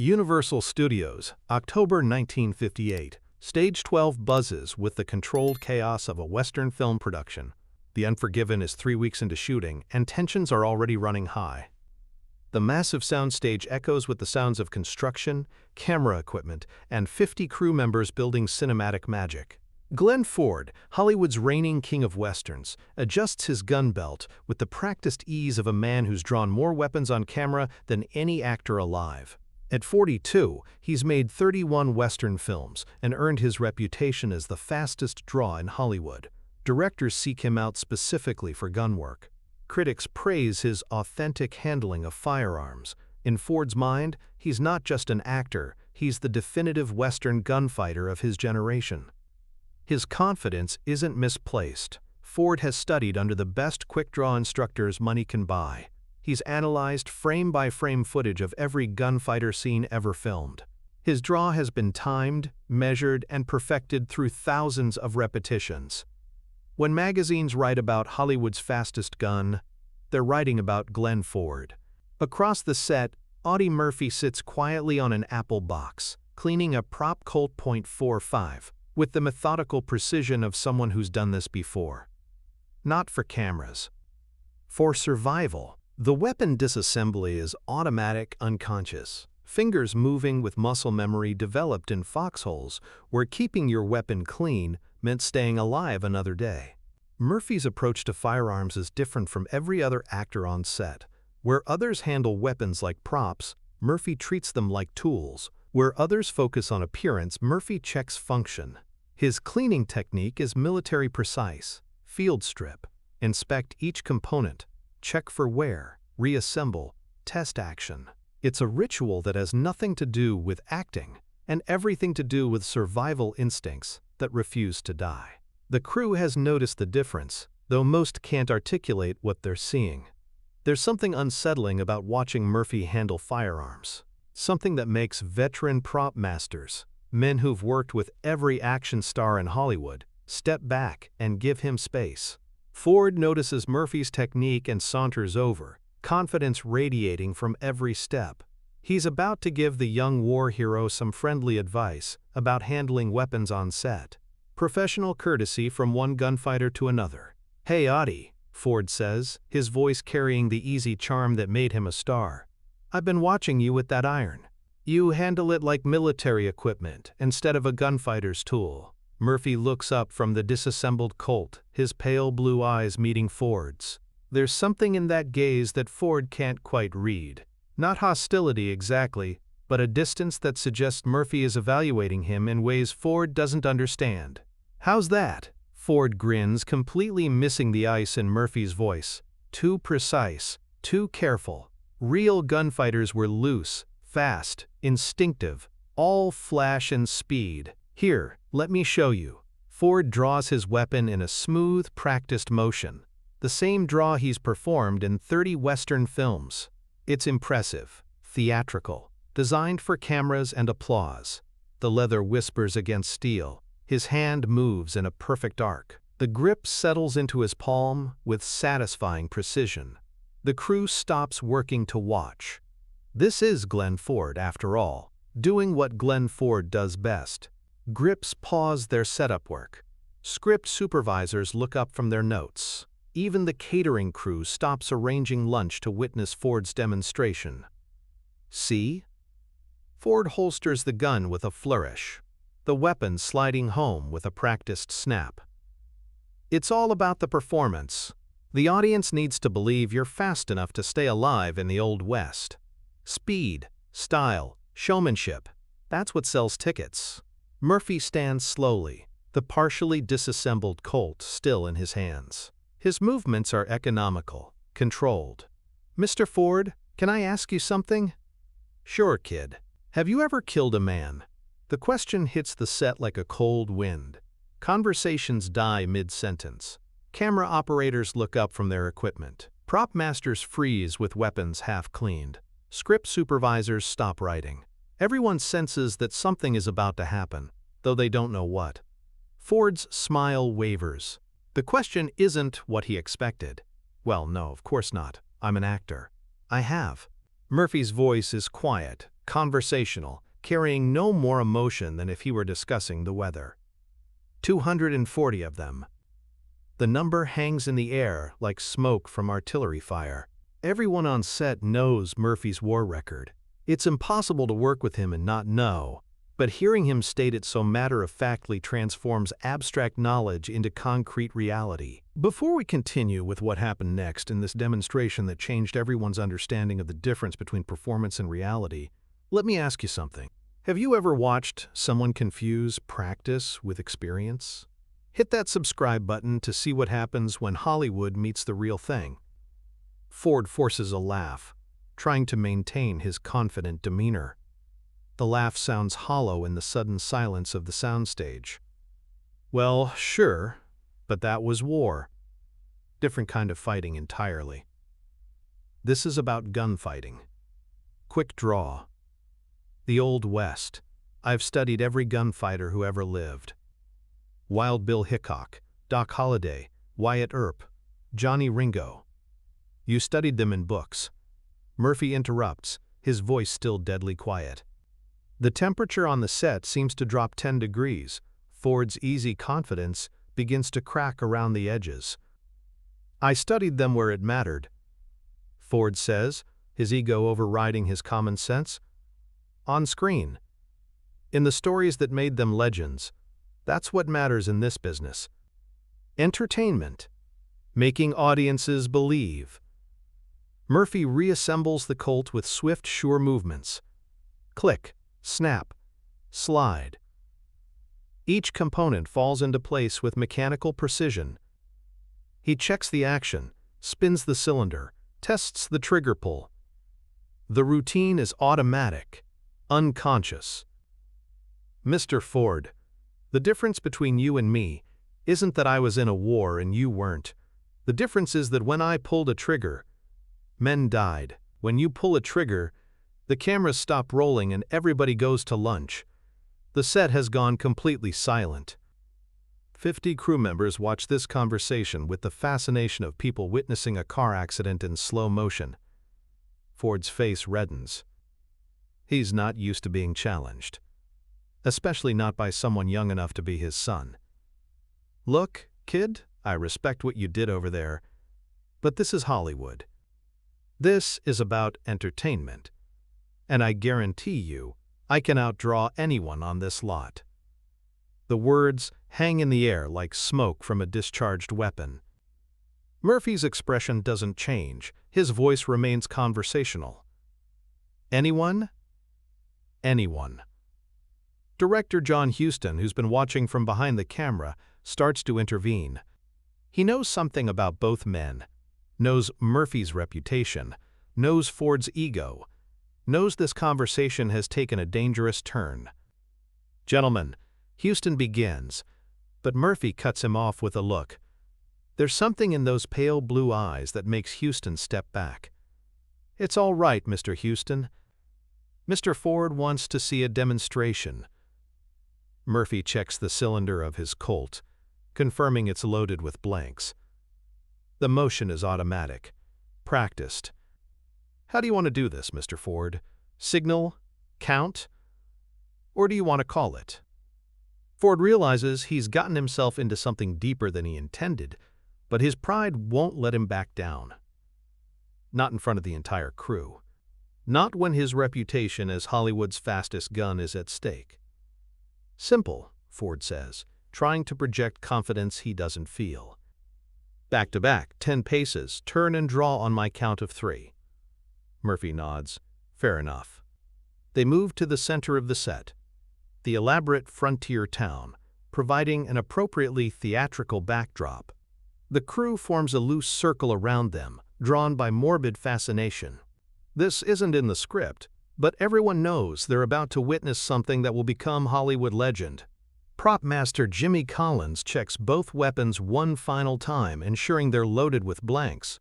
Universal Studios, October 1958. Stage 12 buzzes with the controlled chaos of a Western film production. The Unforgiven is 3 weeks into shooting, and tensions are already running high. The massive soundstage echoes with the sounds of construction, camera equipment, and 50 crew members building cinematic magic. Glenn Ford, Hollywood's reigning king of westerns, adjusts his gun belt with the practiced ease of a man who's drawn more weapons on camera than any actor alive. At 42, he's made 31 Western films and earned his reputation as the fastest draw in Hollywood. Directors seek him out specifically for gun work. Critics praise his authentic handling of firearms. In Ford's mind, he's not just an actor, he's the definitive Western gunfighter of his generation. His confidence isn't misplaced. Ford has studied under the best quick-draw instructors money can buy. He's analyzed frame-by-frame footage of every gunfighter scene ever filmed. His draw has been timed, measured, and perfected through thousands of repetitions. When magazines write about Hollywood's fastest gun, they're writing about Glenn Ford. Across the set, Audie Murphy sits quietly on an apple box, cleaning a prop Colt .45, with the methodical precision of someone who's done this before. Not for cameras. For survival. The weapon disassembly is automatic, unconscious. Fingers moving with muscle memory developed in foxholes, where keeping your weapon clean meant staying alive another day. Murphy's approach to firearms is different from every other actor on set. Where others handle weapons like props, Murphy treats them like tools. Where others focus on appearance, Murphy checks function. His cleaning technique is military precise. Field strip. Inspect each component. Check for wear, reassemble, test action. It's a ritual that has nothing to do with acting and everything to do with survival instincts that refuse to die. The crew has noticed the difference, though most can't articulate what they're seeing. There's something unsettling about watching Murphy handle firearms. Something that makes veteran prop masters, men who've worked with every action star in Hollywood, step back and give him space. Ford notices Murphy's technique and saunters over, confidence radiating from every step. He's about to give the young war hero some friendly advice about handling weapons on set. Professional courtesy from one gunfighter to another. "Hey Audie," Ford says, his voice carrying the easy charm that made him a star. "I've been watching you with that iron. You handle it like military equipment instead of a gunfighter's tool." Murphy looks up from the disassembled Colt, his pale blue eyes meeting Ford's. There's something in that gaze that Ford can't quite read. Not hostility exactly, but a distance that suggests Murphy is evaluating him in ways Ford doesn't understand. "How's that?" Ford grins, completely missing the ice in Murphy's voice. Too precise, too careful. Real gunfighters were loose, fast, instinctive, all flash and speed. "Here, let me show you." Ford draws his weapon in a smooth, practiced motion. The same draw he's performed in 30 Western films. It's impressive, theatrical, designed for cameras and applause. The leather whispers against steel. His hand moves in a perfect arc. The grip settles into his palm with satisfying precision. The crew stops working to watch. This is Glenn Ford, after all, doing what Glenn Ford does best. Grips pause their setup work. Script supervisors look up from their notes. Even the catering crew stops arranging lunch to witness Ford's demonstration. "See?" Ford holsters the gun with a flourish, the weapon sliding home with a practiced snap. "It's all about the performance. The audience needs to believe you're fast enough to stay alive in the Old West. Speed, style, showmanship, that's what sells tickets." Murphy stands slowly, the partially disassembled Colt still in his hands. His movements are economical, controlled. "Mr. Ford, can I ask you something?" "Sure, kid. Have you ever killed a man?" The question hits the set like a cold wind. Conversations die mid-sentence. Camera operators look up from their equipment. Prop masters freeze with weapons half cleaned. Script supervisors stop writing. Everyone senses that something is about to happen, though they don't know what. Ford's smile wavers. The question isn't what he expected. "Well, no, of course not. I'm an actor." "I have." Murphy's voice is quiet, conversational, carrying no more emotion than if he were discussing the weather. 240 of them. The number hangs in the air like smoke from artillery fire. Everyone on set knows Murphy's war record. It's impossible to work with him and not know, but hearing him state it so matter-of-factly transforms abstract knowledge into concrete reality. Before we continue with what happened next in this demonstration that changed everyone's understanding of the difference between performance and reality, let me ask you something. Have you ever watched someone confuse practice with experience? Hit that subscribe button to see what happens when Hollywood meets the real thing. Ford forces a laugh, trying to maintain his confident demeanor. The laugh sounds hollow in the sudden silence of the soundstage. Well, sure, but that was war. Different kind of fighting entirely. This is about gunfighting. Quick draw. The Old West. I've studied every gunfighter who ever lived. Wild Bill Hickok, Doc Holliday, Wyatt Earp, Johnny Ringo. You studied them in books. Murphy interrupts, his voice still deadly quiet. The temperature on the set seems to drop 10 degrees. Ford's easy confidence begins to crack around the edges. I studied them where it mattered, Ford says, his ego overriding his common sense. On screen. In the stories that made them legends. That's what matters in this business. Entertainment. Making audiences believe. Murphy reassembles the Colt with swift, sure movements. Click, snap, slide. Each component falls into place with mechanical precision. He checks the action, spins the cylinder, tests the trigger pull. The routine is automatic, unconscious. Mr. Ford, the difference between you and me isn't that I was in a war and you weren't. The difference is that when I pulled a trigger, men died. When you pull a trigger, the cameras stop rolling and everybody goes to lunch. The set has gone completely silent. 50 crew members watch this conversation with the fascination of people witnessing a car accident in slow motion. Ford's face reddens. He's not used to being challenged, especially not by someone young enough to be his son. Look, kid, I respect what you did over there, but this is Hollywood. This is about entertainment, and I guarantee you, I can outdraw anyone on this lot. The words hang in the air like smoke from a discharged weapon. Murphy's expression doesn't change. His voice remains conversational. Anyone? Anyone. Director John Huston, who's been watching from behind the camera, starts to intervene. He knows something about both men, knows Murphy's reputation, knows Ford's ego, knows this conversation has taken a dangerous turn. Gentlemen, Huston begins, but Murphy cuts him off with a look. There's something in those pale blue eyes that makes Huston step back. It's all right, Mr. Huston. Mr. Ford wants to see a demonstration. Murphy checks the cylinder of his Colt, confirming it's loaded with blanks. The motion is automatic, practiced. How do you want to do this, Mr. Ford? Signal? Count? Or do you want to call it? Ford realizes he's gotten himself into something deeper than he intended, but his pride won't let him back down. Not in front of the entire crew. Not when his reputation as Hollywood's fastest gun is at stake. Simple, Ford says, trying to project confidence he doesn't feel. Back to back, 10 paces, turn and draw on my count of 3. Murphy nods. Fair enough. They move to the center of the set, the elaborate frontier town, providing an appropriately theatrical backdrop. The crew forms a loose circle around them, drawn by morbid fascination. This isn't in the script, but everyone knows they're about to witness something that will become Hollywood legend. Prop master Jimmy Collins checks both weapons one final time, ensuring they're loaded with blanks.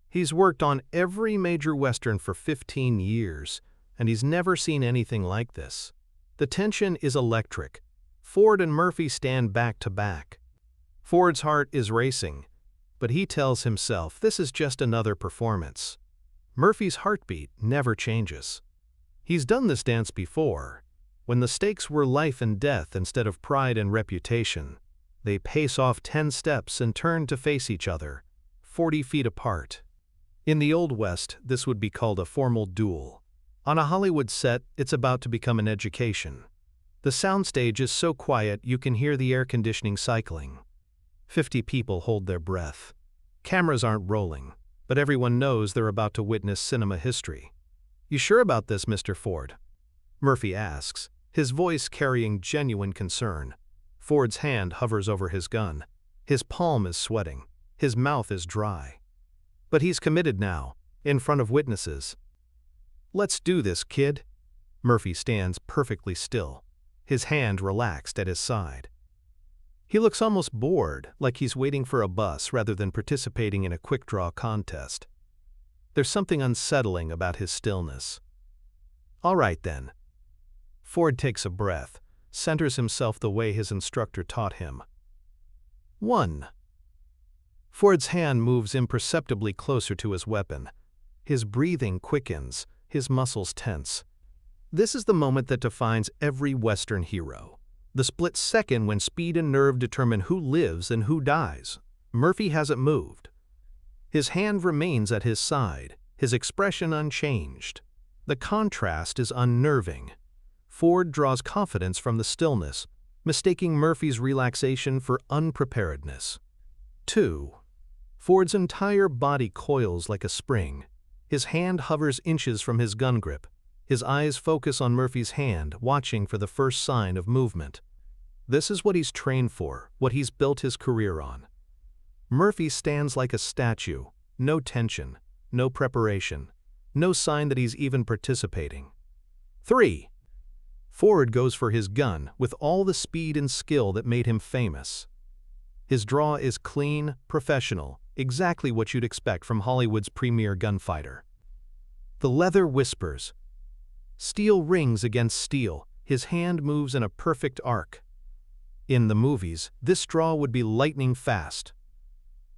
He's worked on every major Western for 15 years, and he's never seen anything like this. The tension is electric. Ford and Murphy stand back to back. Ford's heart is racing, but he tells himself this is just another performance. Murphy's heartbeat never changes. He's done this dance before. When the stakes were life and death instead of pride and reputation, they pace off 10 steps and turn to face each other, 40 feet apart. In the Old West, this would be called a formal duel. On a Hollywood set, it's about to become an education. The soundstage is so quiet you can hear the air conditioning cycling. 50 people hold their breath. Cameras aren't rolling, but everyone knows they're about to witness cinema history. "You sure about this, Mr. Ford?" Murphy asks, his voice carrying genuine concern. Ford's hand hovers over his gun. His palm is sweating. His mouth is dry. But he's committed now, in front of witnesses. "Let's do this, kid." Murphy stands perfectly still, his hand relaxed at his side. He looks almost bored, like he's waiting for a bus rather than participating in a quick-draw contest. There's something unsettling about his stillness. "All right, then." Ford takes a breath, centers himself the way his instructor taught him. 1. Ford's hand moves imperceptibly closer to his weapon. His breathing quickens, his muscles tense. This is the moment that defines every Western hero. The split second when speed and nerve determine who lives and who dies. Murphy hasn't moved. His hand remains at his side, his expression unchanged. The contrast is unnerving. Ford draws confidence from the stillness, mistaking Murphy's relaxation for unpreparedness. 2. Ford's entire body coils like a spring. His hand hovers inches from his gun grip. His eyes focus on Murphy's hand, watching for the first sign of movement. This is what he's trained for, what he's built his career on. Murphy stands like a statue, no tension, no preparation, no sign that he's even participating. 3. Ford goes for his gun with all the speed and skill that made him famous. His draw is clean, professional, exactly what you'd expect from Hollywood's premier gunfighter. The leather whispers. Steel rings against steel, his hand moves in a perfect arc. In the movies, this draw would be lightning fast.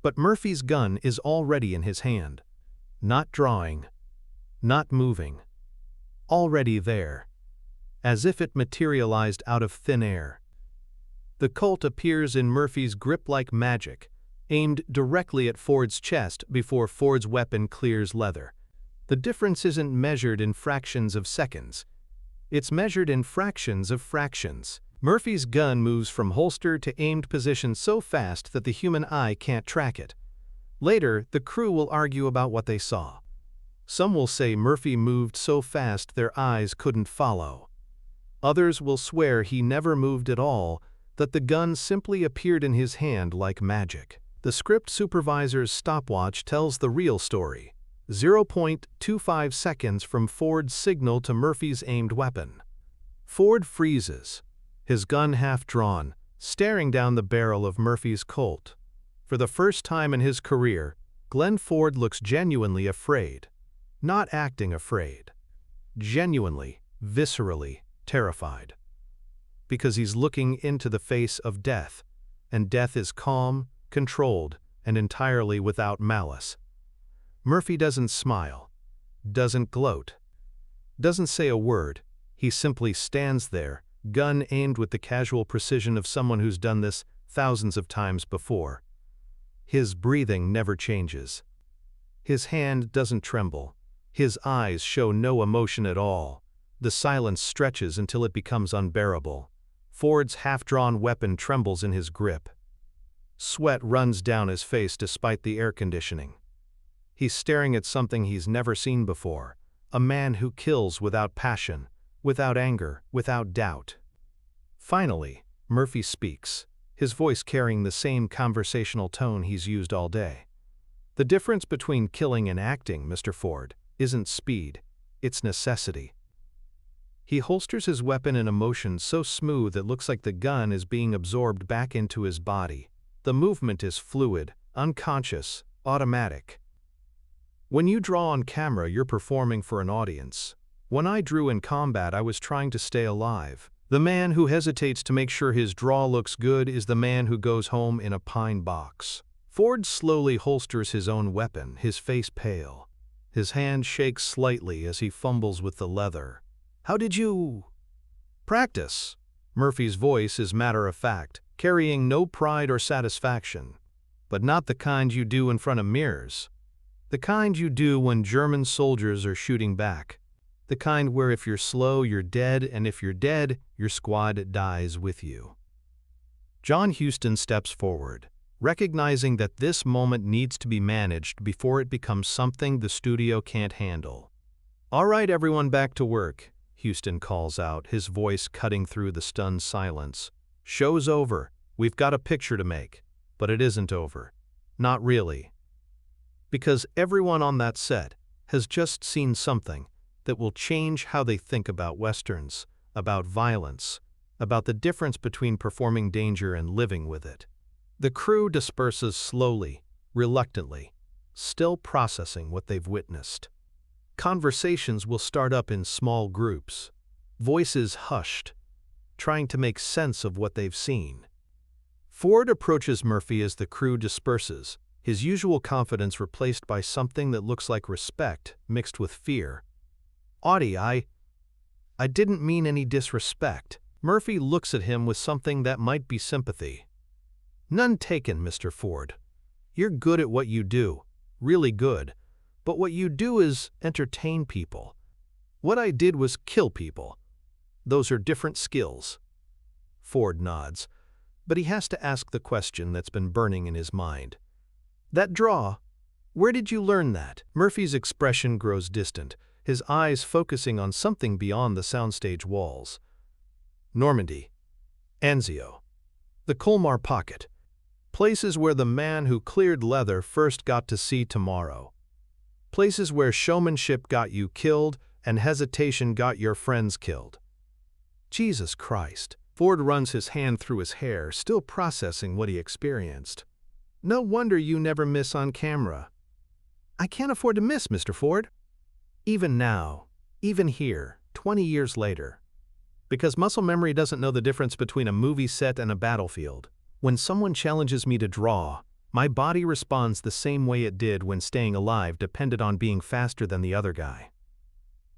But Murphy's gun is already in his hand. Not drawing, not moving. Already there. As if it materialized out of thin air. The Colt appears in Murphy's grip like magic, aimed directly at Ford's chest before Ford's weapon clears leather. The difference isn't measured in fractions of seconds. It's measured in fractions of fractions. Murphy's gun moves from holster to aimed position so fast that the human eye can't track it. Later, the crew will argue about what they saw. Some will say Murphy moved so fast their eyes couldn't follow. Others will swear he never moved at all, that the gun simply appeared in his hand like magic. The script supervisor's stopwatch tells the real story. 0.25 seconds from Ford's signal to Murphy's aimed weapon. Ford freezes, his gun half drawn, staring down the barrel of Murphy's Colt. For the first time in his career, Glenn Ford looks genuinely afraid. Not acting afraid. Genuinely, viscerally terrified. Because he's looking into the face of death, and death is calm, controlled, and entirely without malice. Murphy doesn't smile, doesn't gloat, doesn't say a word. He simply stands there, gun aimed with the casual precision of someone who's done this thousands of times before. His breathing never changes. His hand doesn't tremble. His eyes show no emotion at all. The silence stretches until it becomes unbearable. Ford's half-drawn weapon trembles in his grip. Sweat runs down his face despite the air conditioning. He's staring at something he's never seen before, a man who kills without passion, without anger, without doubt. Finally, Murphy speaks, his voice carrying the same conversational tone he's used all day. "The difference between killing and acting, Mr. Ford, isn't speed, it's necessity." He holsters his weapon in a motion so smooth it looks like the gun is being absorbed back into his body. The movement is fluid, unconscious, automatic. When you draw on camera, you're performing for an audience. When I drew in combat, I was trying to stay alive. The man who hesitates to make sure his draw looks good is the man who goes home in a pine box. Ford slowly holsters his own weapon, his face pale. His hand shakes slightly as he fumbles with the leather. How did you practice? Murphy's voice is matter-of-fact, carrying no pride or satisfaction. But not the kind you do in front of mirrors. The kind you do when German soldiers are shooting back. The kind where if you're slow, you're dead, and if you're dead, your squad dies with you. John Huston steps forward, recognizing that this moment needs to be managed before it becomes something the studio can't handle. "All right, everyone, back to work," Huston calls out, his voice cutting through the stunned silence. "Show's over. We've got a picture to make." But it isn't over. Not really. Because everyone on that set has just seen something that will change how they think about Westerns, about violence, about the difference between performing danger and living with it. The crew disperses slowly, reluctantly, still processing what they've witnessed. Conversations will start up in small groups, voices hushed, trying to make sense of what they've seen. Ford approaches Murphy as the crew disperses, his usual confidence replaced by something that looks like respect mixed with fear. "Audie, I didn't mean any disrespect." Murphy looks at him with something that might be sympathy. "None taken, Mr. Ford. You're good at what you do, really good. But what you do is entertain people. What I did was kill people. Those are different skills." Ford nods, but he has to ask the question that's been burning in his mind. "That draw, where did you learn that?" Murphy's expression grows distant, his eyes focusing on something beyond the soundstage walls. "Normandy, Anzio, the Colmar Pocket, places where the man who cleared leather first got to see tomorrow. Places where showmanship got you killed and hesitation got your friends killed." Jesus Christ. Ford runs his hand through his hair, still processing what he experienced. "No wonder you never miss on camera." "I can't afford to miss, Mr. Ford." "Even now, even here, 20 years later. Because muscle memory doesn't know the difference between a movie set and a battlefield. When someone challenges me to draw, my body responds the same way it did when staying alive depended on being faster than the other guy."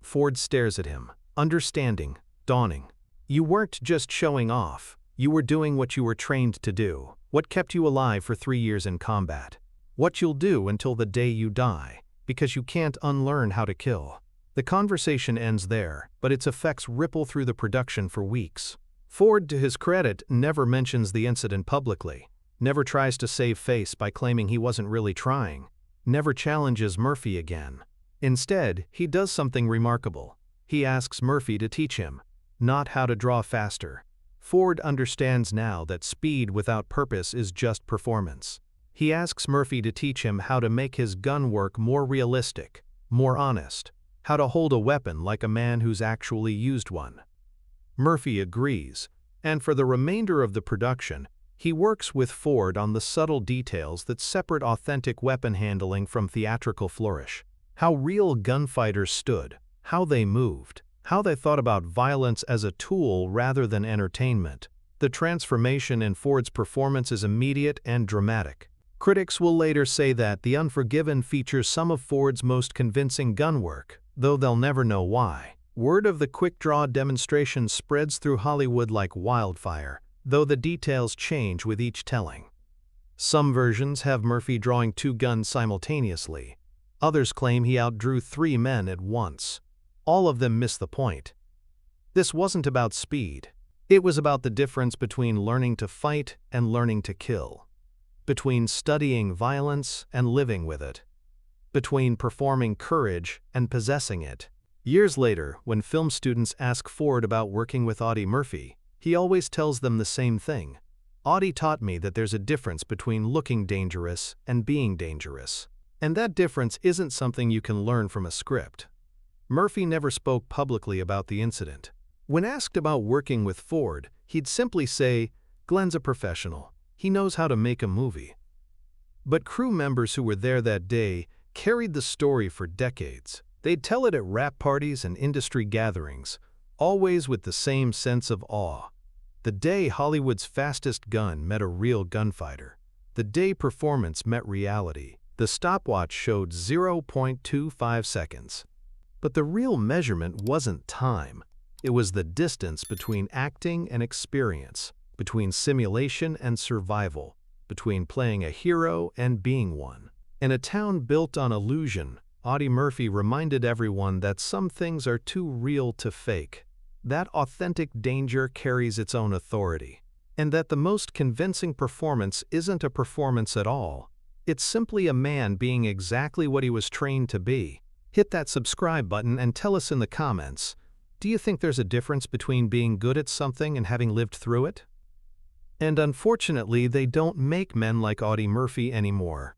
Ford stares at him, understanding, dawning. "You weren't just showing off. You were doing what you were trained to do, what kept you alive for 3 years in combat. What you'll do until the day you die, because you can't unlearn how to kill." The conversation ends there, but its effects ripple through the production for weeks. Ford, to his credit, never mentions the incident publicly, never tries to save face by claiming he wasn't really trying, never challenges Murphy again. Instead, he does something remarkable. He asks Murphy to teach him, not how to draw faster. Ford understands now that speed without purpose is just performance. He asks Murphy to teach him how to make his gun work more realistic, more honest, how to hold a weapon like a man who's actually used one. Murphy agrees, and for the remainder of the production, he works with Ford on the subtle details that separate authentic weapon handling from theatrical flourish. How real gunfighters stood, how they moved, how they thought about violence as a tool rather than entertainment. The transformation in Ford's performance is immediate and dramatic. Critics will later say that The Unforgiven features some of Ford's most convincing gun work, though they'll never know why. Word of the quick-draw demonstration spreads through Hollywood like wildfire, though the details change with each telling. Some versions have Murphy drawing 2 guns simultaneously. Others claim he outdrew 3 men at once. All of them miss the point. This wasn't about speed. It was about the difference between learning to fight and learning to kill. Between studying violence and living with it. Between performing courage and possessing it. Years later, when film students ask Ford about working with Audie Murphy, he always tells them the same thing. "Audie taught me that there's a difference between looking dangerous and being dangerous. And that difference isn't something you can learn from a script." Murphy never spoke publicly about the incident. When asked about working with Ford, he'd simply say, "Glenn's a professional. He knows how to make a movie." But crew members who were there that day carried the story for decades. They'd tell it at rap parties and industry gatherings, always with the same sense of awe. The day Hollywood's fastest gun met a real gunfighter. The day performance met reality. The stopwatch showed 0.25 seconds. But the real measurement wasn't time. It was the distance between acting and experience, between simulation and survival, between playing a hero and being one. In a town built on illusion, Audie Murphy reminded everyone that some things are too real to fake, that authentic danger carries its own authority, and that the most convincing performance isn't a performance at all. It's simply a man being exactly what he was trained to be. Hit that subscribe button and tell us in the comments, do you think there's a difference between being good at something and having lived through it? And unfortunately, they don't make men like Audie Murphy anymore.